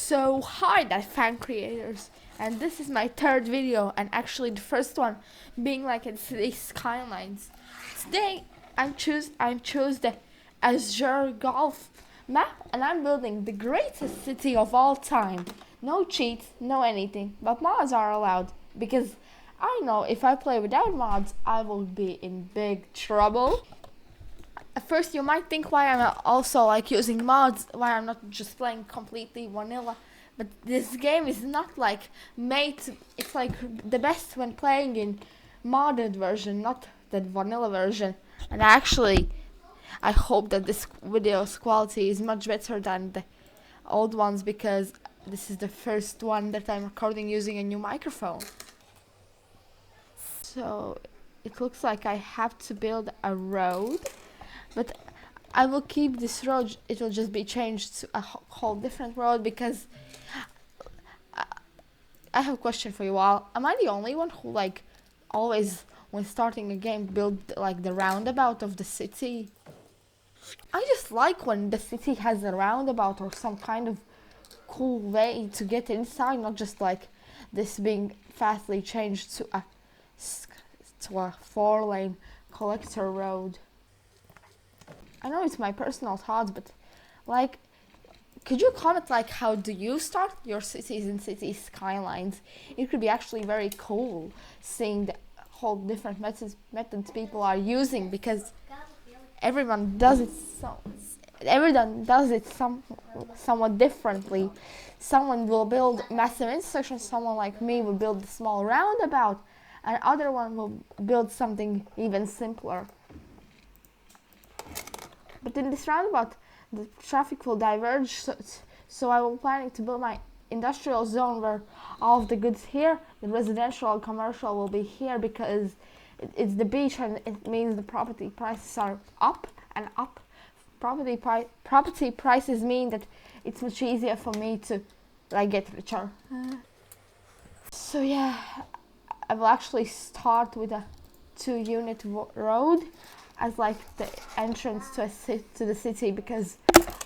So hi there fan creators, and this is my third video, and actually the first one being like in city Skylines. Today I chose the Azure Gulf map, and I'm building the greatest city of all time. No cheats, no anything, but mods are allowed because I know if I play without mods I will be in big trouble. At first you might think why I'm also like using mods, why I'm not just playing completely vanilla, but this game is not like made to, it's like the best when playing in modded version, not the vanilla version. And I hope that this video's quality is much better than the old ones, because this is the first one that I'm recording using a new microphone. So it looks like I have to build a road, but I will keep this road. It will just be changed to a whole different road, because I have a question for you all. Am I the only one who like always when starting a game build like the roundabout of the city? I just like when the city has a roundabout or some kind of cool way to get inside, not just like this being fastly changed to a 4-lane collector road. I know it's my personal thoughts, but like, could you comment like how do you start your cities and city skylines? It could be actually very cool seeing the whole different methods people are using, because everyone does it somewhat differently. Someone will build massive intersections, someone like me will build a small roundabout, and other one will build something even simpler. But in this roundabout, the traffic will diverge, so I will planning to build my industrial zone where all of the goods here, the residential and commercial will be here, because it's the beach and it means the property prices are up and up. Property prices mean that it's much easier for me to like get richer. So yeah, I will actually start with a 2-unit road as like the entrance to the city, because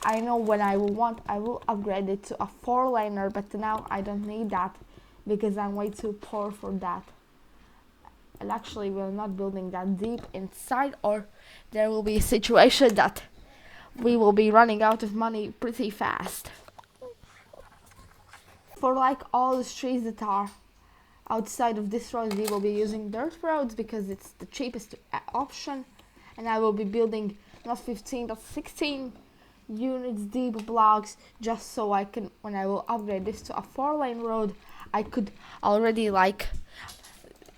I know when I will upgrade it to a 4-laner, but now I don't need that because I'm way too poor for that. And actually we're not building that deep inside, or there will be a situation that we will be running out of money pretty fast. For like all the streets that are outside of this road, we will be using dirt roads because it's the cheapest option, and I will be building not 15 but 16 units deep blocks, just so I can, when I will upgrade this to a 4-lane road, I could already like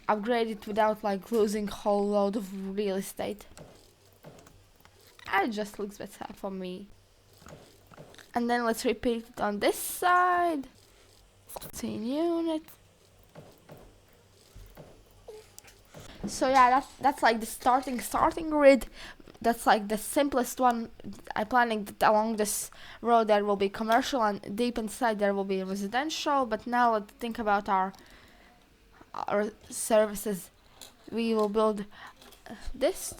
upgrade it without like losing a whole load of real estate. And it just looks better for me. And then let's repeat it on this side. 15 units. So yeah, that's like the starting grid. That's like the simplest one. I'm planning that along this road there will be commercial, and deep inside there will be residential. But now let's think about our services. We will build this.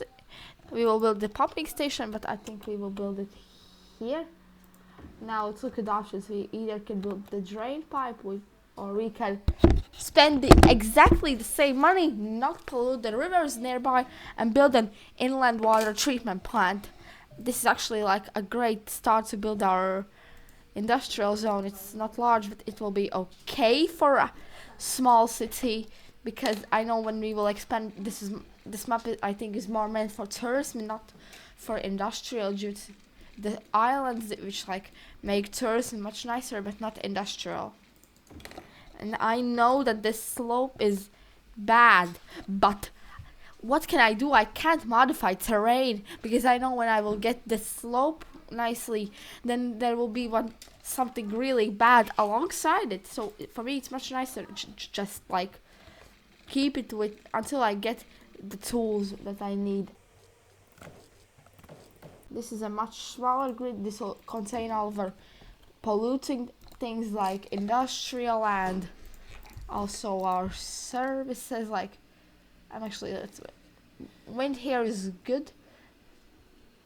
We will build the pumping station, but I think we will build it here. Now let's look at the options. We either can build the drain pipe, or we can spend exactly the same money, not pollute the rivers nearby, and build an inland water treatment plant. This is actually like a great start to build our industrial zone. It's not large, but it will be okay for a small city, because I know when we will expand, this map I think is more meant for tourism, not for industrial, due to the islands which like make tourism much nicer but not industrial. And I know that this slope is bad, but what can I do? I can't modify terrain, because I know when I will get the slope nicely, then there will be something really bad alongside it. So for me it's much nicer just like keep it with until I get the tools that I need. This is a much smaller grid. This will contain all of our polluting things like industrial, and also our services. Like wind here is good,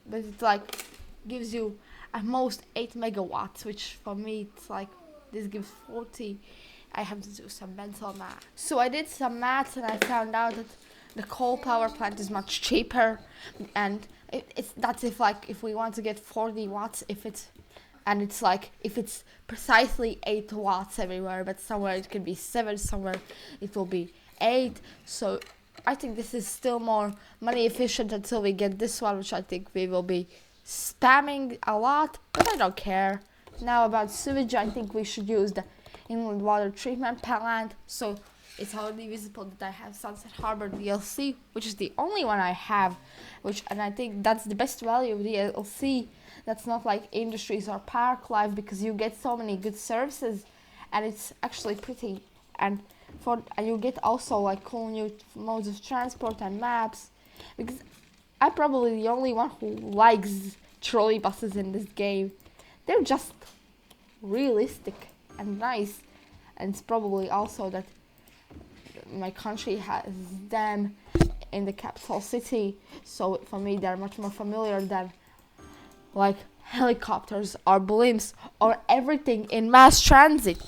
but it like gives you at most 8 megawatts, which for me it's like this gives 40. I have to do some mental math. So I did some maths and I found out that the coal power plant is much cheaper, and that's if we want to get 40 watts, if it's precisely 8 watts everywhere, but somewhere it could be 7, somewhere it will be 8. So I think this is still more money efficient until we get this one, which I think we will be spamming a lot, but I don't care. Now about sewage, I think we should use the inland water treatment plant. So it's already visible that I have Sunset Harbor DLC, which is the only one I have, and I think that's the best value of DLC. That's not like Industries or Park Life, because you get so many good services, and it's actually pretty. And you get also like cool new modes of transport and maps, because I'm probably the only one who likes trolley buses in this game. They're just realistic and nice, and it's probably also that my country has them in the capital city, so for me they're much more familiar than like helicopters or blimps or everything in mass transit.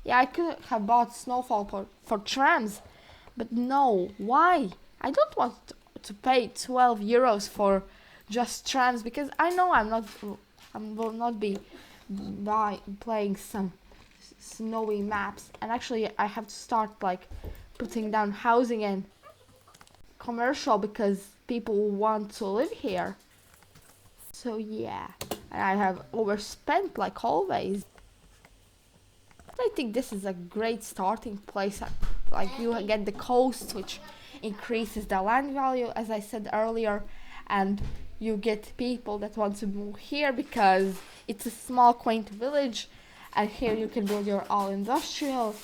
Yeah, I could have bought Snowfall for trams, but no, why? I don't want to pay 12 euros for just trams, because I know I will not be playing some snowy maps, and actually I have to start like putting down housing and commercial because people want to live here. So yeah, and I have overspent like always. I think this is a great starting place. Like you get the coast, which increases the land value, as I said earlier, and you get people that want to move here because it's a small quaint village, and here you can build your all industrial,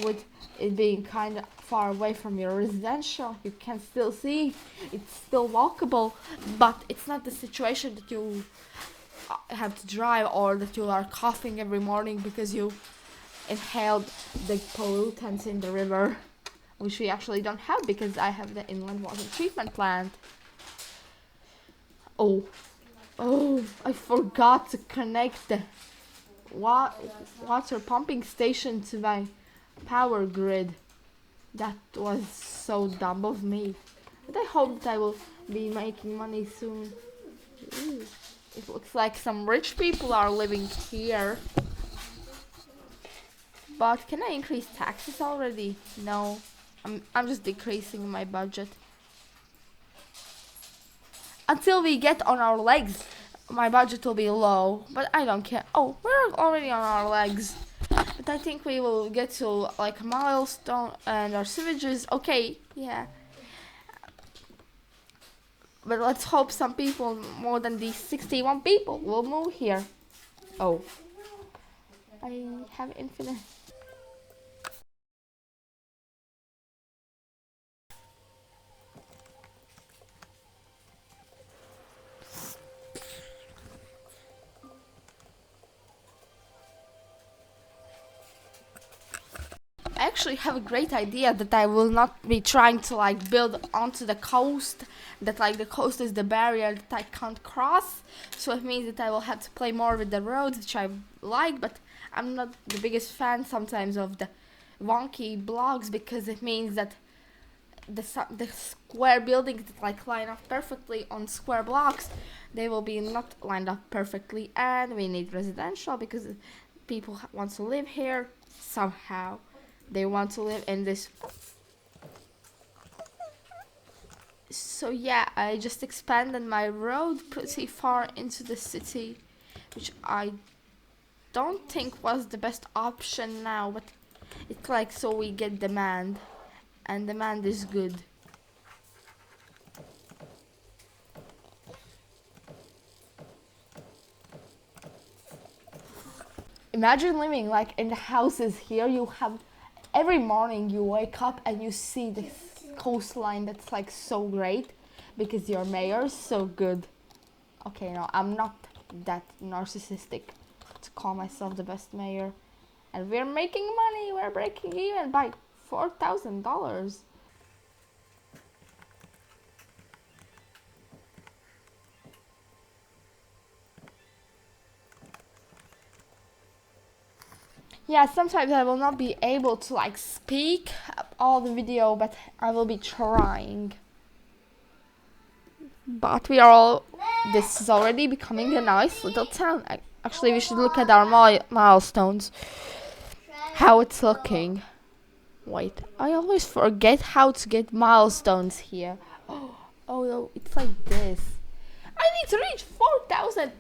with it being kind of far away from your residential. You can still see it's still walkable, but it's not the situation that you have to drive, or that you are coughing every morning because you inhaled the pollutants in the river, which we actually don't have because I have the inland water treatment plant. Oh, I forgot to connect the water pumping station to my power grid. That was so dumb of me. But I hope that I will be making money soon. Ooh, it looks like some rich people are living here. But can I increase taxes already? No, I'm just decreasing my budget. Until we get on our legs, my budget will be low, but I don't care. Oh, we're already on our legs. But I think we will get to like a milestone, and our sewages, okay, yeah. But let's hope some people, more than these 61 people, will move here. Oh, I have infinite. I actually have a great idea that I will not be trying to like build onto the coast, that like the coast is the barrier that I can't cross, so it means that I will have to play more with the roads, which I like, but I'm not the biggest fan sometimes of the wonky blocks, because it means that the square buildings that like line up perfectly on square blocks, they will be not lined up perfectly, and we need residential because people want to live here somehow. They want to live in this. So yeah, I just expanded my road pretty far into the city, which I don't think was the best option now, but it's like so we get demand, and demand is good. Imagine living like in the houses here. You have every morning you wake up and you see this coastline that's like so great because your mayor is so good. Okay, no, I'm not that narcissistic to call myself the best mayor. And we're making money. We're breaking even by $4,000. Yeah, sometimes I will not be able to like speak all the video, but I will be trying. But we are all. This is already becoming a nice little town. Actually, we should look at our milestones. How it's looking. Wait, I always forget how to get milestones here. Oh no, it's like this. I need to reach 400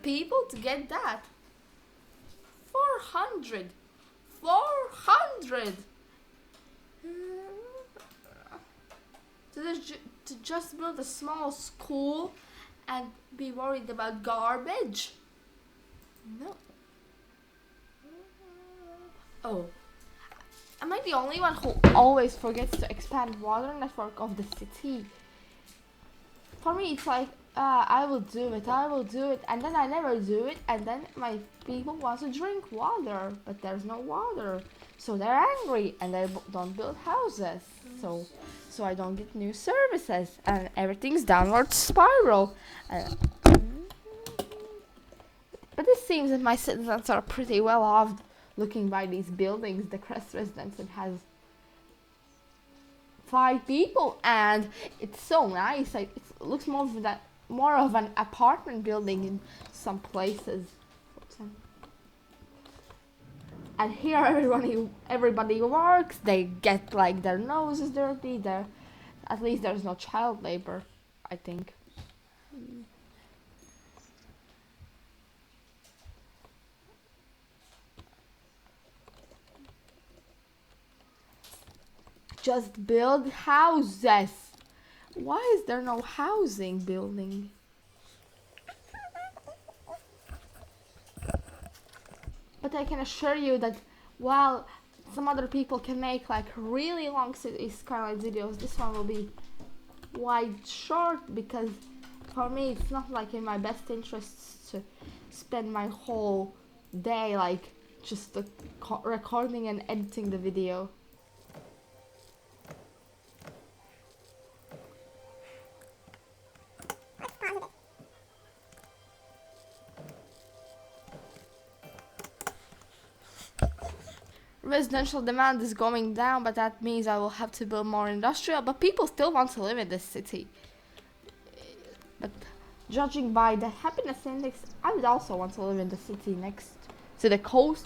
people to get that. 400. 400. To just build a small school and be worried about garbage? No. Oh. Am I the only one who always forgets to expand water network of the city? For me, it's like, I will do it, and then I never do it, and then my people want to drink water, but there's no water. So they're angry, and they don't build houses. So I don't get new services, and everything's downward spiral. But it seems that my citizens are pretty well off looking by these buildings. The Crest residence, it has 5 people, and it's so nice. It looks more of an apartment building in some places. And here everybody works. They get like their noses dirty. At least there's no child labor, I think. Just build houses. Why is there no housing building? But I can assure you that while some other people can make like really long Skylines videos, this one will be wide short, because for me it's not like in my best interests to spend my whole day like just recording and editing the video. Residential demand is going down, but that means I will have to build more industrial, but people still want to live in this city. But judging by the happiness index, I would also want to live in the city next to the coast.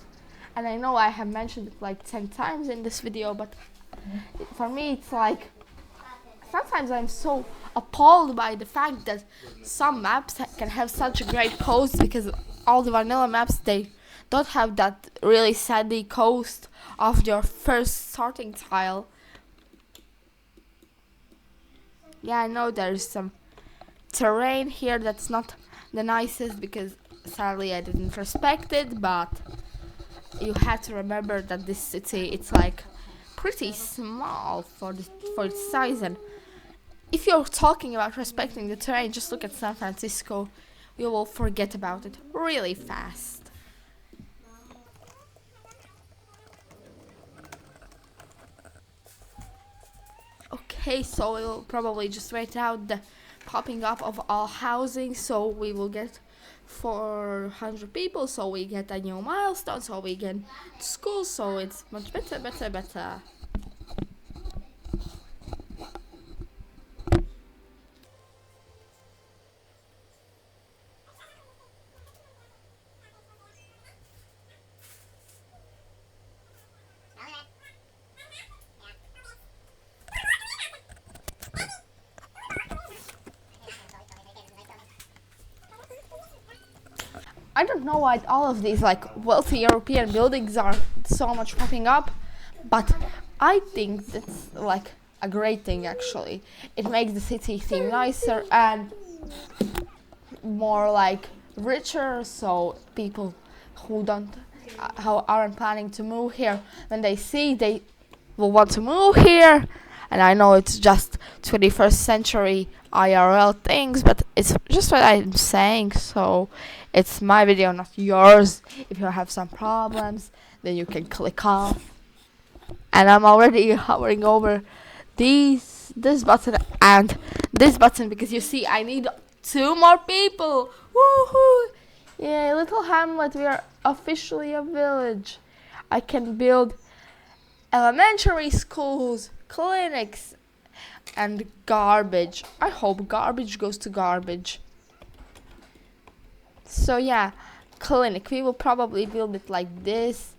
And I know I have mentioned it like 10 times in this video, but for me it's like, sometimes I'm so appalled by the fact that some maps can have such a great coast, because all the vanilla maps, they don't have that really sandy coast of your first starting tile. Yeah, I know there's some terrain here that's not the nicest, because sadly I didn't respect it, but you have to remember that this city, it's like pretty small for its size, and if you're talking about respecting the terrain, just look at San Francisco. You will forget about it really fast. Okay, so we'll probably just wait out the popping up of all housing, so we will get 400 people, so we get a new milestone, so we get school, so it's much better. I don't know why all of these like wealthy European buildings are so much popping up, but I think that's like a great thing actually. It makes the city seem nicer and more like richer, so people who aren't planning to move here, when they see, they will want to move here. And I know it's just 21st century IRL things, but it's just what I'm saying, so it's my video, not yours. If you have some problems, then you can click off. And I'm already hovering over this button and this button, because you see I need 2 more people. Woohoo! Yeah, little hamlet, we are officially a village. I can build elementary schools, clinics, and garbage. I hope garbage goes to garbage. So yeah, clinic. We will probably build it like this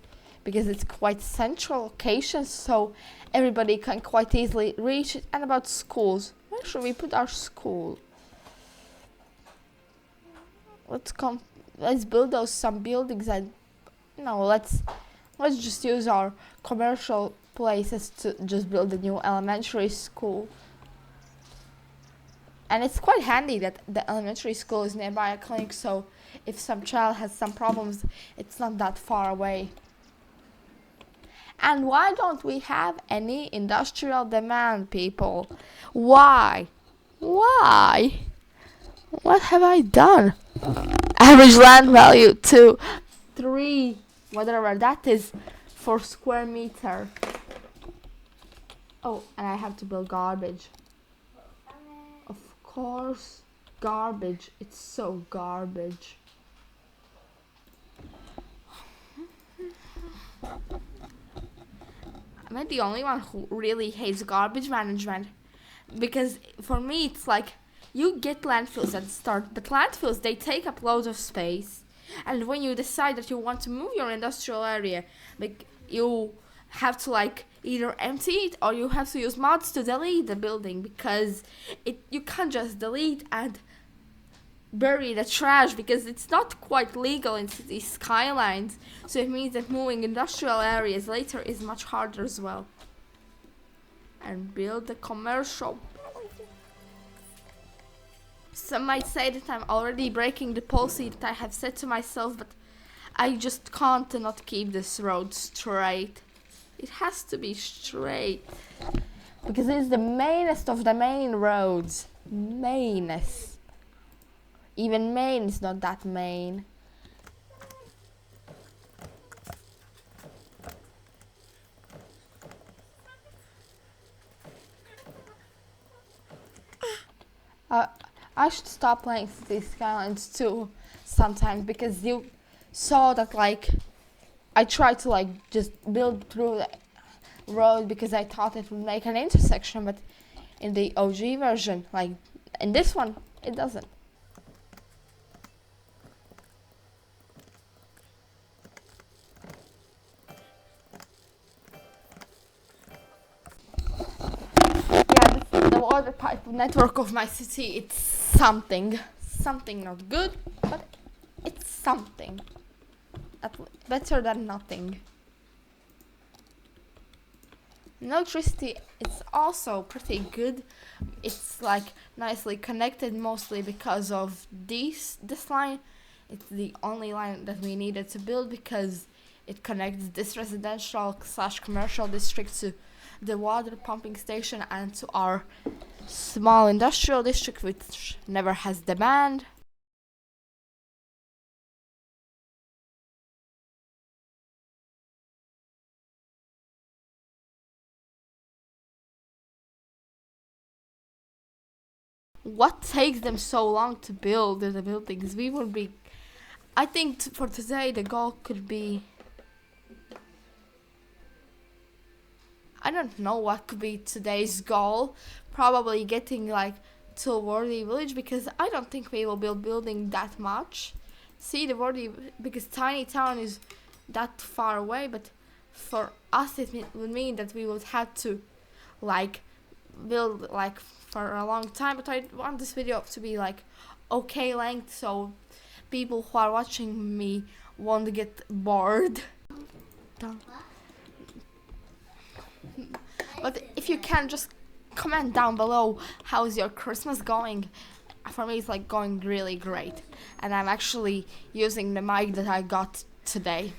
because it's quite central location, so everybody can quite easily reach it. And about schools, where should we put our school? Let's build some buildings and no, let's just use our commercial places to just build a new elementary school. And it's quite handy that the elementary school is nearby a clinic, so if some child has some problems, it's not that far away. And why don't we have any industrial demand, people? Why? Why? What have I done? Average land value to 3, whatever that is, for square meter. Oh, and I have to build garbage. Of course, garbage. It's so garbage. Am I the only one who really hates garbage management? Because for me, it's like you get landfills at the start, but landfills, they take up loads of space. And when you decide that you want to move your industrial area, like you have to like either empty it or you have to use mods to delete the building, because you can't just delete and bury the trash because it's not quite legal in city skylines. So it means that moving industrial areas later is much harder as well. And build a commercial. Some might say that I'm already breaking the policy that I have set to myself, but I just can't not keep this road straight. It has to be straight. Because it's the mainest of the main roads. Mainest. Even Maine is not that main. I should stop playing City Skylines too sometimes, because you saw that like I tried to like just build through the road because I thought it would make an intersection, but in the OG version, like in this one, it doesn't. The water pipe network of my city, it's something not good, but it's something. Better than nothing. Electricity, it's also pretty good. It's like nicely connected, mostly because of this line. It's the only line that we needed to build because it connects this residential/commercial district to the water pumping station and to our small industrial district, which never has demand. What takes them so long to build the buildings? I think for today the goal could be, I don't know what could be today's goal. Probably getting like to a worthy village, because I don't think we will build building that much. See, the worthy, because tiny town is that far away, but for us it would mean that we would have to like build like for a long time. But I want this video to be like okay length, so people who are watching me won't get bored. But if you can, just comment down below how's your Christmas going. For me, it's like going really great, and I'm actually using the mic that I got today.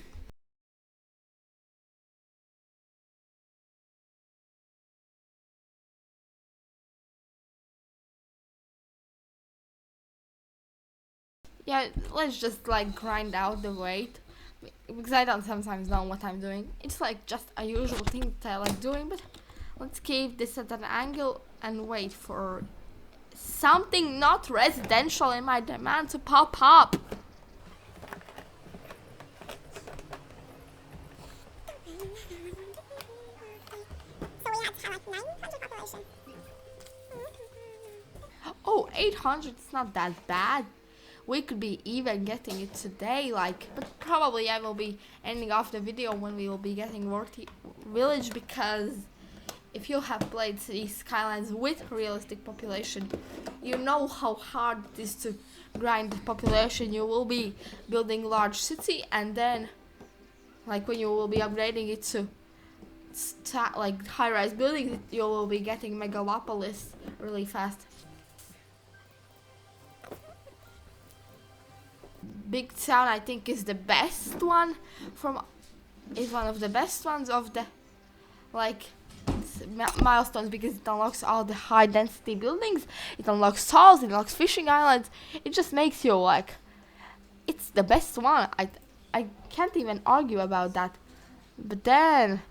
Yeah, let's just like grind out the weight, because I don't sometimes know what I'm doing. It's like just a usual thing that I like doing, but let's keep this at an angle and wait for something not residential in my demand to pop up. 800, it's not that bad. We could be even getting it today, like, but probably I will be ending off the video when we will be getting Worthy Village, because if you have played these Skylines with realistic population, you know how hard it is to grind the population. You will be building large city, and then, like, when you will be upgrading it to like high-rise buildings, you will be getting megalopolis really fast. Big town, I think, is the best one is one of the best ones of the, like, milestones, because it unlocks all the high density buildings, it unlocks towns, it unlocks fishing islands. It just makes you, like, it's the best one. I can't even argue about that. But then,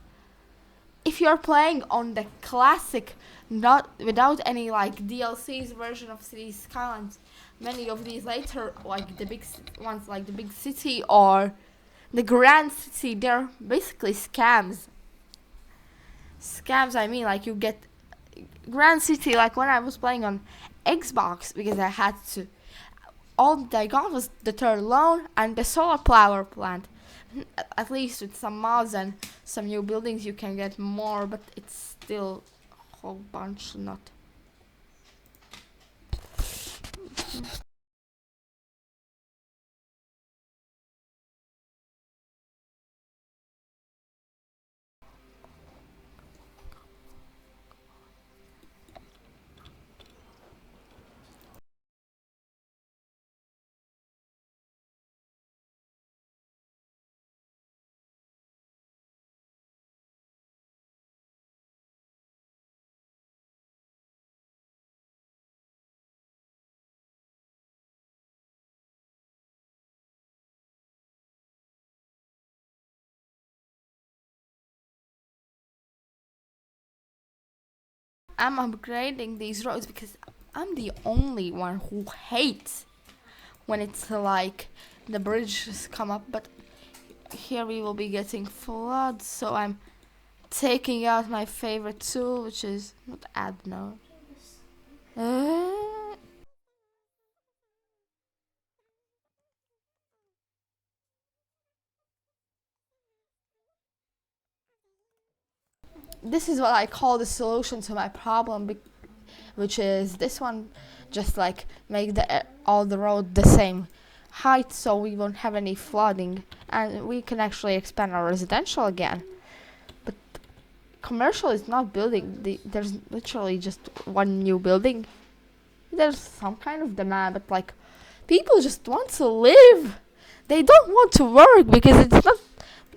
if you're playing on the classic, not without any like DLCs version of Cities Skylines, many of these later, like the big ones, like the big city or the grand city, they're basically scams. Scams, I mean, like, you get grand city, like when I was playing on Xbox, because I had to, all that I got was the third loan and the solar power plant. At least with some mods and some new buildings you can get more, but it's still a whole bunch not. I'm upgrading these roads because I'm the only one who hates when it's like the bridges come up, but here we will be getting floods, so I'm taking out my favorite tool, which is not add no. This is what I call the solution to my problem, which is this one. Just like make all the road the same height, so we won't have any flooding, and we can actually expand our residential again. But commercial is not building. There's literally just one new building. There's some kind of demand, but like, people just want to live. They don't want to work, because it's not.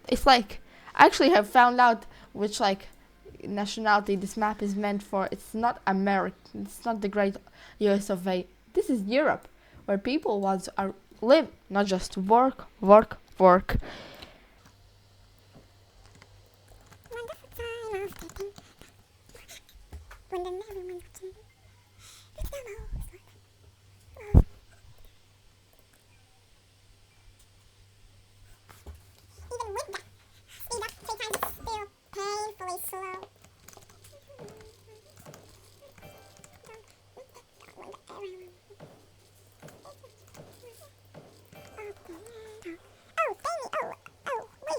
It's like, I actually have found out which, like, nationality this map is meant for. It's not American. It's not the great US of A. This is Europe, where people want to live, not just work, work, work.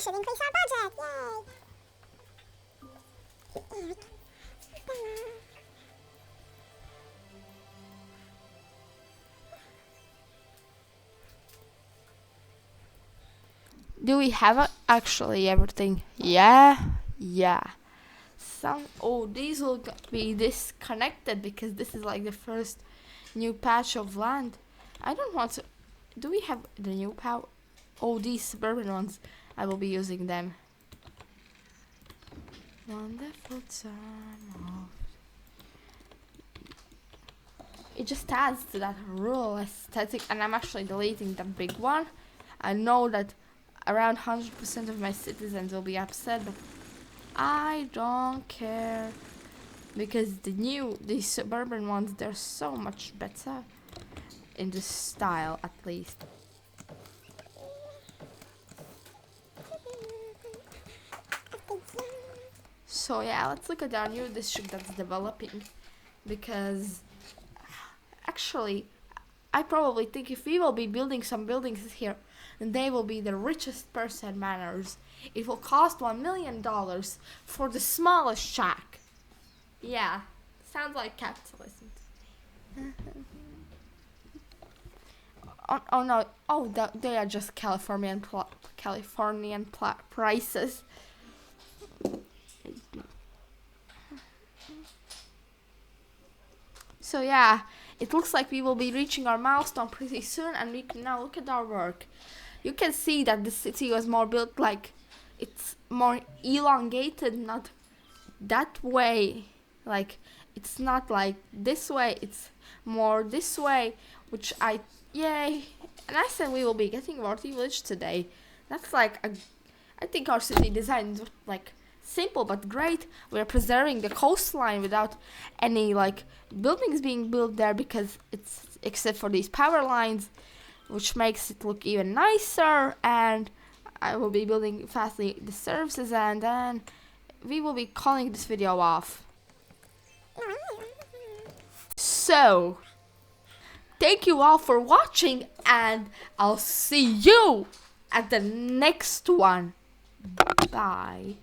Should increase our budget, yay! Do we have actually everything? Yeah. These will be disconnected, because this is like the first new patch of land. I don't want to. Do we have the new power? These suburban ones, I will be using them. Wonderful time. It just adds to that rural aesthetic, and I'm actually deleting the big one. I know that around 100% of my citizens will be upset, but I don't care, because these suburban ones, they're so much better in this style, at least. So yeah, let's look at our new district that's developing, because actually actually, I probably think if we will be building some buildings here, then they will be the richest person manners. It will cost $1 million for the smallest shack. Yeah, sounds like capitalism. Oh no! They are just Californian prices. So yeah, it looks like we will be reaching our milestone pretty soon, and we can now look at our work. You can see that the city was more built like it's more elongated, not that way. Like it's not like this way, it's more this way, which yay. And I said we will be getting Vorti Village today. That's like I think our city design is like simple but great. We're preserving the coastline without any like buildings being built there, because it's except for these power lines, which makes it look even nicer. And I will be building fastly the services, and then we will be calling this video off. So thank you all for watching, and I'll see you at the next one. Bye.